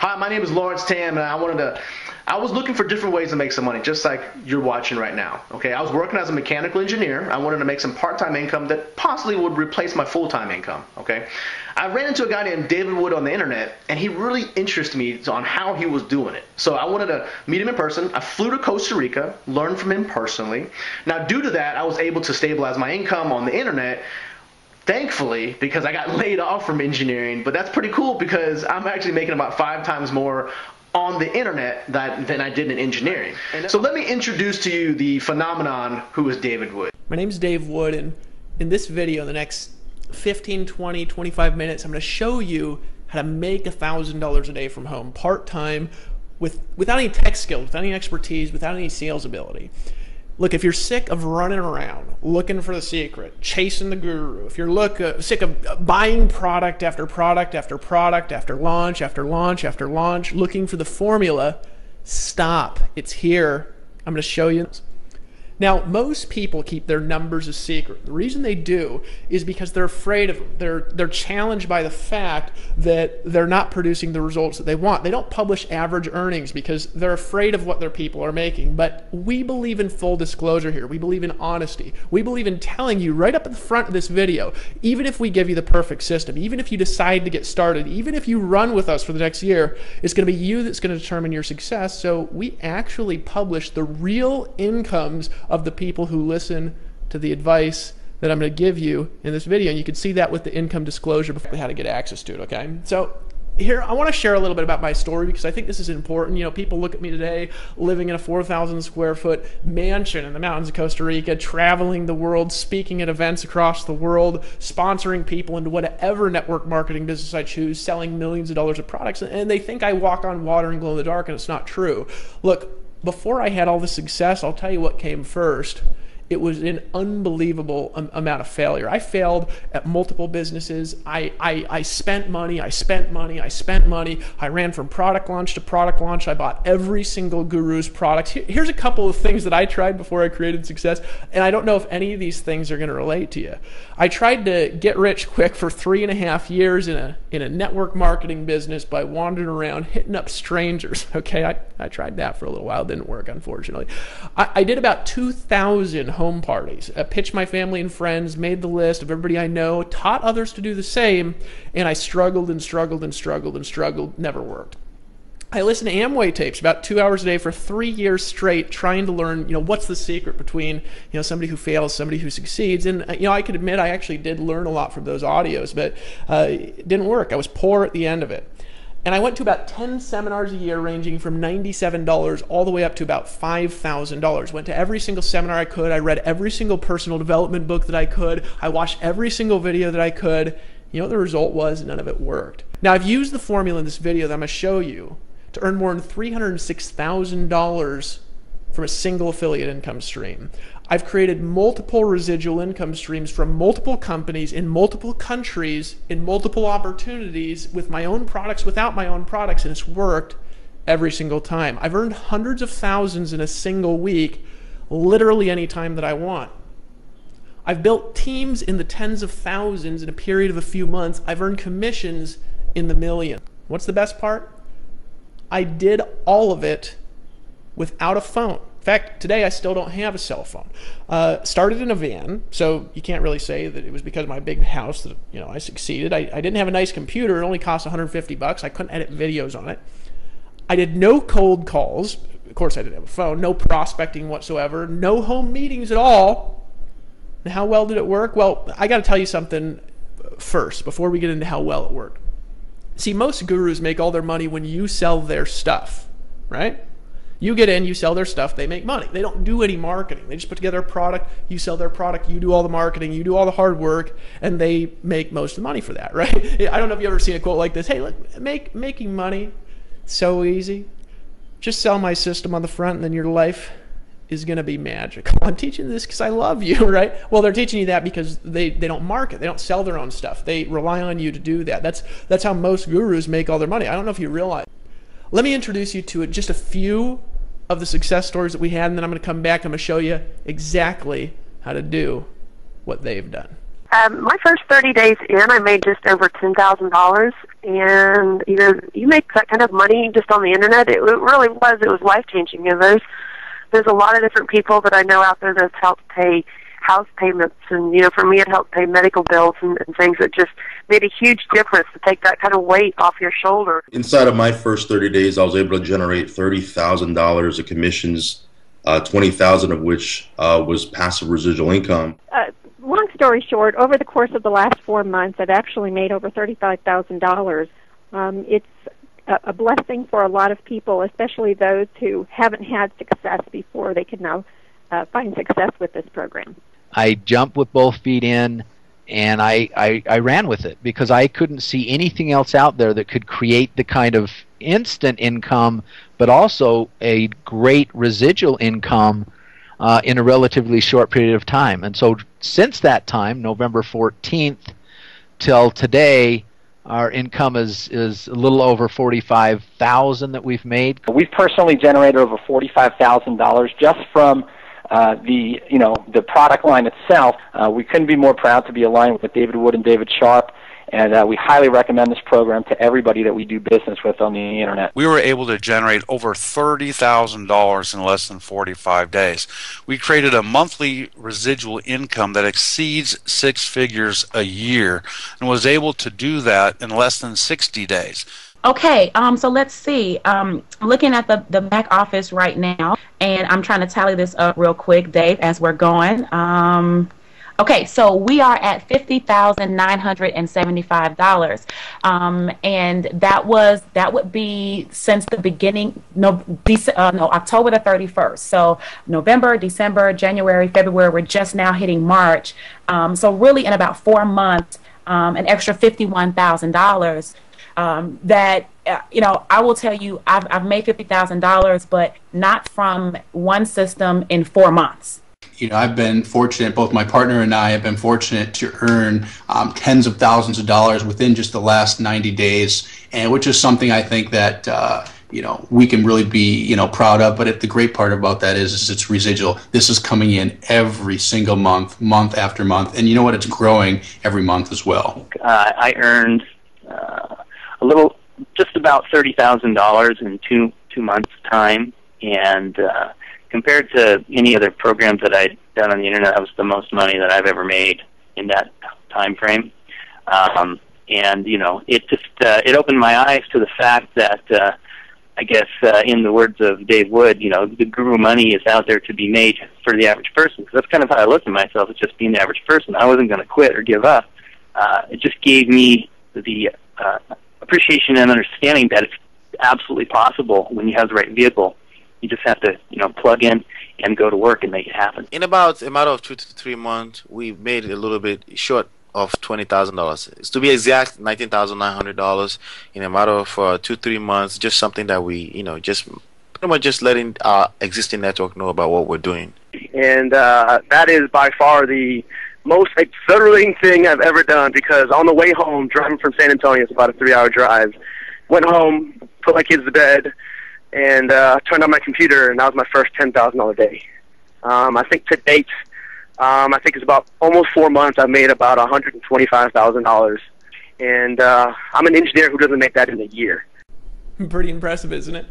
Hi, my name is Lawrence Tam, and I was looking for different ways to make some money, just like you're watching right now. Okay, I was working as a mechanical engineer. I wanted to make some part-time income that possibly would replace my full-time income. Okay, I ran into a guy named David Wood on the internet, and he really interested me on how he was doing it. So I wanted to meet him in person. I flew to Costa Rica, learned from him personally. Now, due to that, I was able to stabilize my income on the internet. Thankfully, because I got laid off from engineering, but that's pretty cool because I'm actually making about 5 times more on the internet than I did in engineering. So let me introduce to you the phenomenon who is David Wood. My name's Dave Wood, and in this video, the next 15, 20, 25 minutes, I'm going to show you how to make $1,000 a day from home, part-time, without any tech skills, without any expertise, without any sales ability. Look, if you're sick of running around looking for the secret, chasing the guru, if you're sick of buying product after product after product after launch after launch after launch, looking for the formula, stop. It's here. I'm going to show you. Now, most people keep their numbers a secret. The reason they do is because they're afraid of them. They're challenged by the fact that they're not producing the results that they want. They don't publish average earnings because they're afraid of what their people are making. But we believe in full disclosure here. We believe in honesty. We believe in telling you right up at the front of this video, even if we give you the perfect system, even if you decide to get started, even if you run with us for the next year, it's going to be you that's going to determine your success. So we actually publish the real incomes of the people who listen to the advice that I'm going to give you in this video. And you can see that with the income disclosure before how to get access to it, okay? So here, I want to share a little bit about my story because I think this is important. You know, people look at me today living in a 4,000 square foot mansion in the mountains of Costa Rica, traveling the world, speaking at events across the world, sponsoring people into whatever network marketing business I choose, selling millions of dollars of products, and they think I walk on water and glow in the dark, and it's not true. Look, before I had all this success, I'll tell you what came first. It was an unbelievable amount of failure. I failed at multiple businesses. I spent money. I ran from product launch to product launch. I bought every single guru's product. Here's a couple of things that I tried before I created success, and I don't know if any of these things are going to relate to you. I tried to get rich quick for 3.5 years in a network marketing business by wandering around, hitting up strangers. Okay, I tried that for a little while. It didn't work, unfortunately. I did about 2,000 home parties, pitched my family and friends, made the list of everybody I know, taught others to do the same, and I struggled and struggled and struggled and struggled, never worked. I listened to Amway tapes about 2 hours a day for 3 years straight, trying to learn, what's the secret between, somebody who fails, somebody who succeeds. And, I could admit I actually did learn a lot from those audios, but it didn't work. I was poor at the end of it. And I went to about 10 seminars a year ranging from $97 all the way up to about $5,000. Went to every single seminar I could. I read every single personal development book that I could. I watched every single video that I could. You know what the result was? None of it worked. Now, I've used the formula in this video that I'm going to show you to earn more than $306,000 from a single affiliate income stream. I've created multiple residual income streams from multiple companies in multiple countries in multiple opportunities with my own products, without my own products, and it's worked every single time. I've earned hundreds of thousands in a single week, literally any time that I want. I've built teams in the tens of thousands in a period of a few months. I've earned commissions in the millions. What's the best part? I did all of it without a phone. In fact, today I still don't have a cell phone. Started in a van, so you can't really say that it was because of my big house that I succeeded. I didn't have a nice computer. It only cost $150. I couldn't edit videos on it. I did no cold calls. Of course, I didn't have a phone. No prospecting whatsoever. No home meetings at all. And how well did it work? Well, I got to tell you something first before we get into how well it worked. See, most gurus make all their money when you sell their stuff, right? You get in, you sell their stuff, they make money. They don't do any marketing. They just put together a product, you sell their product, you do all the marketing, you do all the hard work, and they make most of the money for that, right? I don't know if you've ever seen a quote like this. Hey, look, making money, so easy. Just sell my system on the front and then your life is going to be magical. I'm teaching this because I love you, right? Well, they're teaching you that because they don't market. They don't sell their own stuff. They rely on you to do that. That's how most gurus make all their money. I don't know if you realize. Let me introduce you to just a few of the success stories that we had, and then I'm going to come back and I'm going to show you exactly how to do what they've done. My first 30 days in, I made just over $10,000, and you make that kind of money just on the internet. It really was. It was life-changing. And there's a lot of different people that I know out there that have helped pay house payments, and for me, it helped pay medical bills and things that just made a huge difference to take that kind of weight off your shoulder. Inside of my first 30 days, I was able to generate $30,000 of commissions, 20,000 of which was passive residual income. Long story short, over the course of the last 4 months, I've actually made over $35,000. It's a blessing for a lot of people, especially those who haven't had success before. They can now find success with this program. I jumped with both feet in, and I ran with it because I couldn't see anything else out there that could create the kind of instant income, but also a great residual income in a relatively short period of time. And so since that time, November 14th till today, our income is a little over $45,000 that we've made. We've personally generated over $45,000 just from the product line itself. We couldn't be more proud to be aligned with David Wood and David Sharp, and we highly recommend this program to everybody that we do business with on the internet. We were able to generate over $30,000 in less than 45 days. We created a monthly residual income that exceeds 6 figures a year, and was able to do that in less than 60 days. Okay, so let's see. Looking at the back office right now, and I'm trying to tally this up real quick, Dave, as we're going. Okay, so we are at $50,975, and that would be since the beginning. October the 31st. So November, December, January, February. We're just now hitting March. So really, in about 4 months, an extra $51,000. That I will tell you, I've made $50,000, but not from one system in 4 months. I've been fortunate, both my partner and I have been fortunate to earn tens of thousands of dollars within just the last 90 days, and which is something I think that we can really be proud of. But the great part about that is it's residual. This is coming in every single month, month after month, and you know what? It's growing every month as well. I earned just about $30,000 in two months' time, and compared to any other programs that I'd done on the internet, that was the most money that I've ever made in that time frame. And it opened my eyes to the fact that I guess in the words of Dave Wood, the guru money is out there to be made for the average person. Because that's kind of how I looked at myself, as just being the average person. I wasn't going to quit or give up. It just gave me the appreciation and understanding that it's absolutely possible when you have the right vehicle. You just have to, plug in and go to work and make it happen. In about a matter of 2 to 3 months, we made a little bit short of $20,000. It's to be exact, $19,900 in a matter of 2-3 months. Just something that we, just pretty much just letting our existing network know about what we're doing. And that is by far the most exhilarating thing I've ever done, because on the way home, driving from San Antonio, it's about a 3-hour drive, went home, put my kids to bed, and turned on my computer, and that was my first $10,000 day. I think to date, I think it's about almost 4 months, I've made about $125,000. And I'm an engineer who doesn't make that in a year. Pretty impressive, isn't it?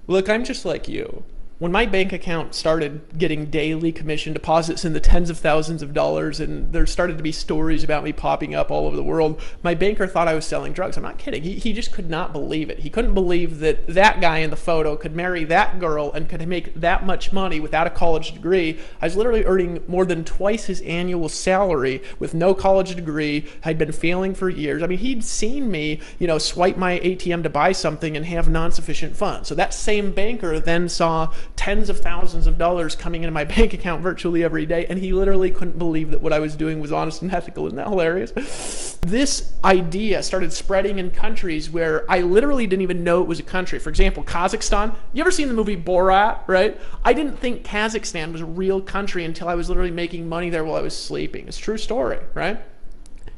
Look, I'm just like you. When my bank account started getting daily commission deposits in the tens of thousands of dollars, and there started to be stories about me popping up all over the world, my banker thought I was selling drugs. I'm not kidding. He just could not believe it. He couldn't believe that that guy in the photo could marry that girl and could make that much money without a college degree. I was literally earning more than twice his annual salary with no college degree. I'd been failing for years. I mean, he'd seen me, swipe my ATM to buy something and have non-sufficient funds. So that same banker then saw tens of thousands of dollars coming into my bank account virtually every day, and he literally couldn't believe that what I was doing was honest and ethical. Isn't that hilarious? This idea started spreading in countries where I literally didn't even know it was a country. For example, Kazakhstan. You ever seen the movie Borat, right? I didn't think Kazakhstan was a real country until I was literally making money there while I was sleeping. It's a true story, right?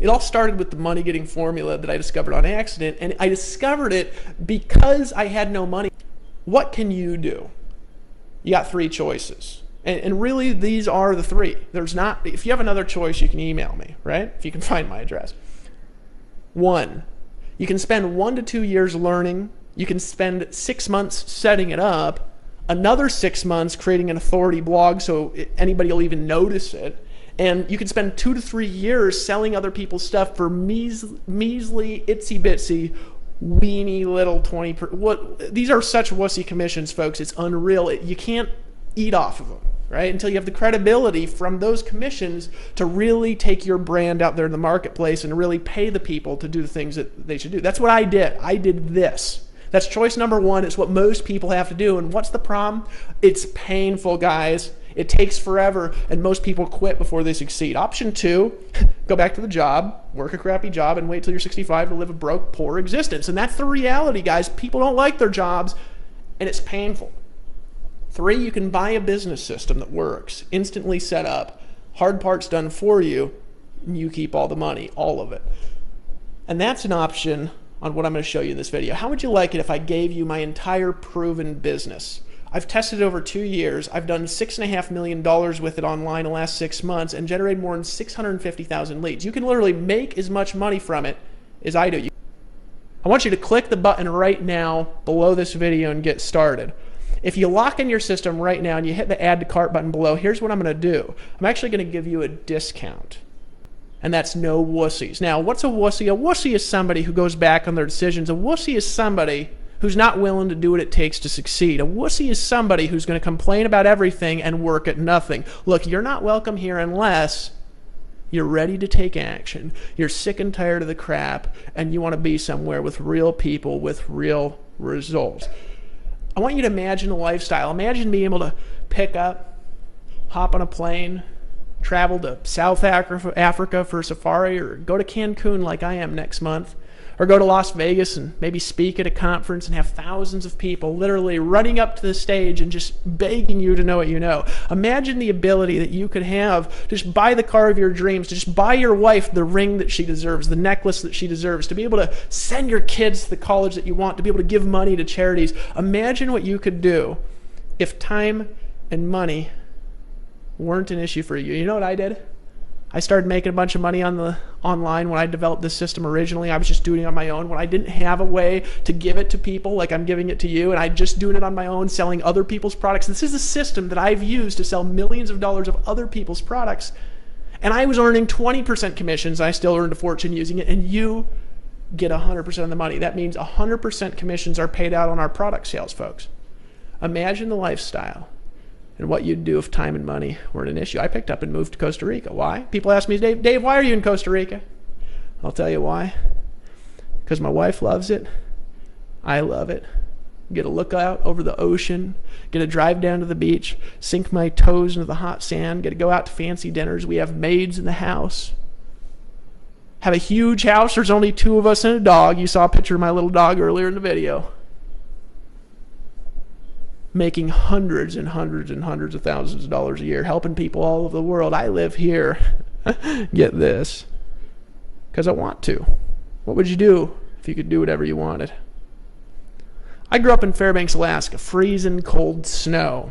It all started with the money getting formula that I discovered on accident, and I discovered it because I had no money. What can you do? You got 3 choices. And really, these are the three. There's not, if you have another choice, you can email me, right? If you can find my address. 1, you can spend 1 to 2 years learning. You can spend 6 months setting it up, another 6 months creating an authority blog so anybody will even notice it. And you can spend 2 to 3 years selling other people's stuff for measly, itsy bitsy, weeny little 20. These are such wussy commissions, folks. It's unreal. You can't eat off of them, right? Until you have the credibility from those commissions to really take your brand out there in the marketplace and really pay the people to do the things that they should do. That's what I did. I did this. That's choice number 1. It's what most people have to do. And what's the problem? It's painful, guys. It takes forever, and most people quit before they succeed. Option 2, go back to the job, work a crappy job, and wait till you're 65 to live a broke, poor existence. And that's the reality, guys. People don't like their jobs, and it's painful. 3, you can buy a business system that works, instantly set up, hard parts done for you, and you keep all the money, all of it. And that's an option on what I'm going to show you in this video. How would you like it if I gave you my entire proven business? I've tested it over 2 years. I've done $6.5 million with it online in the last 6 months and generated more than 650,000 leads. You can literally make as much money from it as I do. I want you to click the button right now below this video and get started. If you lock in your system right now and you hit the add to cart button below, here's what I'm going to do. I'm actually going to give you a discount. And that's no wussies. Now, what's a wussy? A wussy is somebody who goes back on their decisions. A wussy is somebody who's not willing to do what it takes to succeed. A wussy is somebody who's going to complain about everything and work at nothing. Look, you're not welcome here unless you're ready to take action. You're sick and tired of the crap, and you want to be somewhere with real people with real results. I want you to imagine a lifestyle. Imagine being able to pick up, hop on a plane, travel to South Africa for a safari, or go to Cancun like I am next month, or go to Las Vegas and maybe speak at a conference and have thousands of people literally running up to the stage and just begging you to know what you know. Imagine the ability that you could have to just buy the car of your dreams, to just buy your wife the ring that she deserves, the necklace that she deserves, to be able to send your kids to the college that you want, to be able to give money to charities. Imagine what you could do if time and money weren't an issue for you. You know what I did? I started making a bunch of money online when I developed this system originally. I was just doing it on my own when I didn't have a way to give it to people like I'm giving it to you, and I just doing it on my own, selling other people's products. This is a system that I've used to sell millions of dollars of other people's products, and I was earning 20% commissions. I still earned a fortune using it, and you get 100% of the money. That means 100% commissions are paid out on our product sales, folks. Imagine the lifestyle and what you'd do if time and money weren't an issue. I picked up and moved to Costa Rica. Why? People ask me, Dave, why are you in Costa Rica? I'll tell you why. Because my wife loves it. I love it. Get a look out over the ocean. Get to drive down to the beach. Sink my toes into the hot sand. Get to go out to fancy dinners. We have maids in the house. Have a huge house. There's only 2 of us and a dog. You saw a picture of my little dog earlier in the video. Making hundreds and hundreds and hundreds of thousands of dollars a year, helping people all over the world. I live here. Get this. Because I want to. What would you do if you could do whatever you wanted? I grew up in Fairbanks, Alaska, freezing cold snow.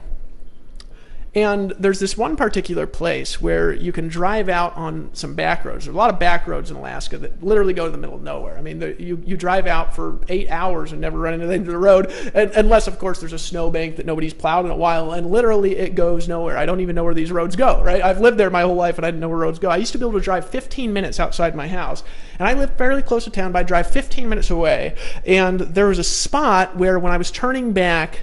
And there's this one particular place where you can drive out on some back roads. There's a lot of back roads in Alaska that literally go to the middle of nowhere. I mean, you drive out for 8 hours and never run into the end of the road, unless, of course, there's a snowbank that nobody's plowed in a while, and literally it goes nowhere. I don't even know where these roads go, right? I've lived there my whole life, and I didn't know where roads go. I used to be able to drive 15 minutes outside my house, and I lived fairly close to town, but I drive 15 minutes away, and there was a spot where when I was turning back,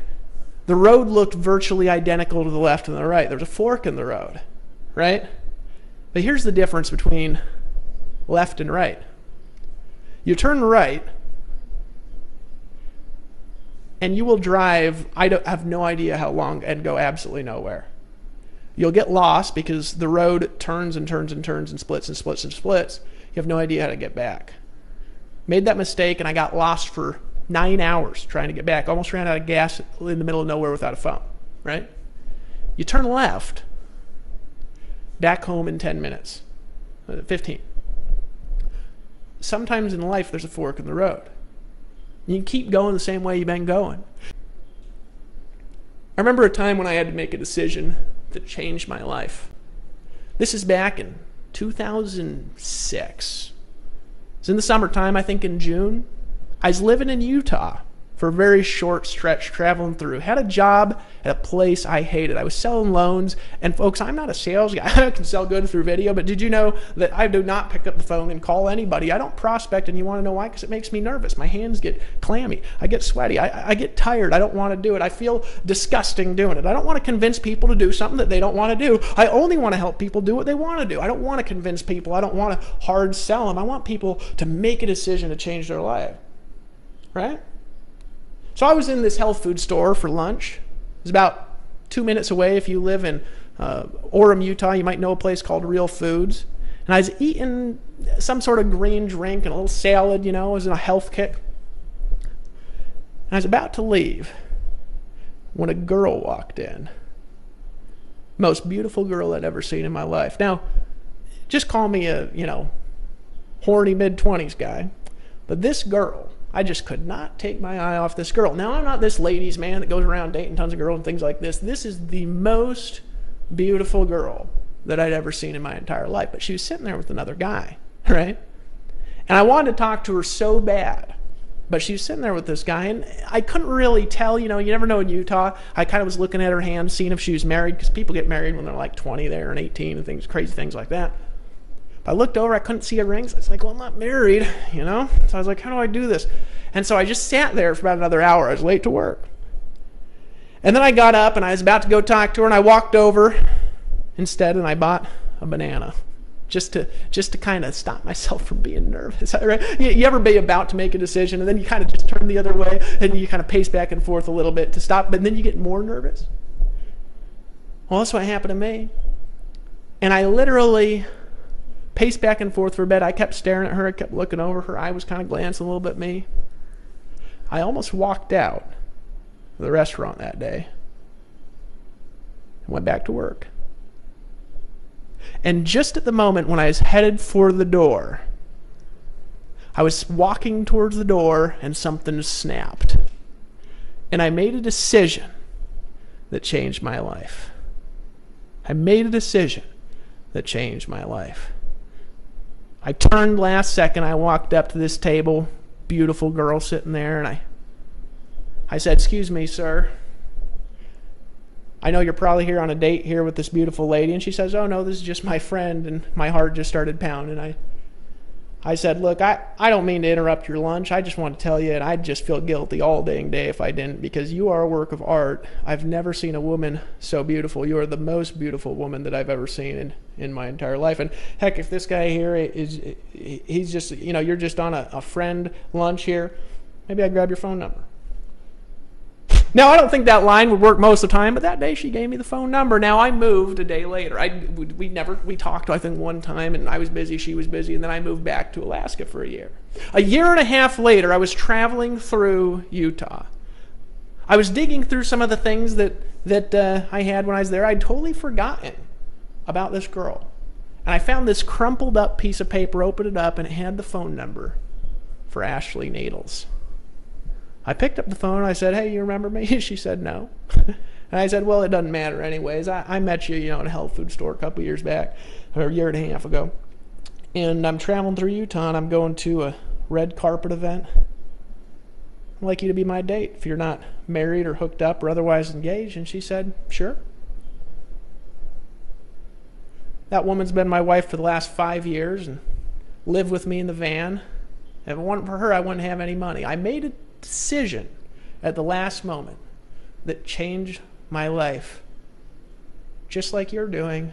the road looked virtually identical to the left and the right. There was a fork in the road, right? But here's the difference between left and right. You turn right, and you will drive, I have no idea how long, and go absolutely nowhere. You'll get lost because the road turns and turns and turns and splits and splits and splits. You have no idea how to get back. Made that mistake, and I got lost for 9 hours trying to get back. Almost ran out of gas in the middle of nowhere without a phone, right? You turn left, back home in 10 minutes, 15. Sometimes in life there's a fork in the road. You can keep going the same way you've been going. I remember a time when I had to make a decision that changed my life. This is back in 2006. It's in the summertime, I think in June. I was living in Utah for a very short stretch, traveling through. Had a job at a place I hated. I was selling loans, and folks, I'm not a sales guy. I can sell good through video, but did you know that I do not pick up the phone and call anybody? I don't prospect, and you want to know why? Because it makes me nervous. My hands get clammy. I get sweaty. I get tired. I don't want to do it. I feel disgusting doing it. I don't want to convince people to do something that they don't want to do. I only want to help people do what they want to do. I don't want to convince people. I don't want to hard sell them. I want people to make a decision to change their life. Right? So I was in this health food store for lunch. It was about 2 minutes away. If you live in Orem, Utah, you might know a place called Real Foods. And I was eating some sort of green drink and a little salad, you know, I was in a health kick. And I was about to leave when a girl walked in. Most beautiful girl I'd ever seen in my life. Now, just call me a, you know, horny mid-20s guy. But this girl, I just could not take my eye off this girl. Now, I'm not this ladies' man that goes around dating tons of girls and things like this. This is the most beautiful girl that I'd ever seen in my entire life. But she was sitting there with another guy, right? And I wanted to talk to her so bad. But she was sitting there with this guy, and I couldn't really tell. You know, you never know in Utah. I kind of was looking at her hand, seeing if she was married, because people get married when they're like 20 there and 18 and things, crazy things like that. I looked over, I couldn't see a ring, so I was like, well, I'm not married, you know? So I was like, how do I do this? And so I just sat there for about another hour. I was late to work. And then I got up, and I was about to go talk to her, and I walked over instead, and I bought a banana just to kind of stop myself from being nervous, right? You ever be about to make a decision, and then you kind of just turn the other way, and you kind of pace back and forth a little bit to stop, but then you get more nervous? Well, that's what happened to me. And I literally paced back and forth for a bit. I kept staring at her. I kept looking over. Her eye was kind of glancing a little bit at me. I almost walked out of the restaurant that day and went back to work. And just at the moment when I was headed for the door, I was walking towards the door and something snapped. And I made a decision that changed my life. I made a decision that changed my life. I turned last second, I walked up to this table, beautiful girl sitting there, and I said, excuse me, sir. I know you're probably here on a date here with this beautiful lady. And she says, oh no, this is just my friend. And my heart just started pounding. I said, look, I don't mean to interrupt your lunch. I just want to tell you, and I'd just feel guilty all dang day if I didn't, because you are a work of art. I've never seen a woman so beautiful. You are the most beautiful woman that I've ever seen in my entire life. And heck, if this guy here he's just, you know, you're just on a friend lunch here, maybe I'd grab your phone number. Now, I don't think that line would work most of the time, but that day she gave me the phone number. Now, I moved a day later. We talked, I think, one time, and I was busy, she was busy, and then I moved back to Alaska for a year. A year and a half later, I was traveling through Utah. I was digging through some of the things that I had when I was there. I'd totally forgotten about this girl. And I found this crumpled up piece of paper, opened it up, and it had the phone number for Ashley Needles. I picked up the phone, I said, hey, you remember me? She said, no. And I said, well, it doesn't matter anyways. I met you, in a health food store a couple years back, or a year and a half ago. And I'm traveling through Utah, and I'm going to a red carpet event. I'd like you to be my date if you're not married or hooked up or otherwise engaged. And she said, sure. That woman's been my wife for the last 5 years and lived with me in the van. If it wasn't for her, I wouldn't have any money. I made a decision at the last moment that changed my life, just like you're doing,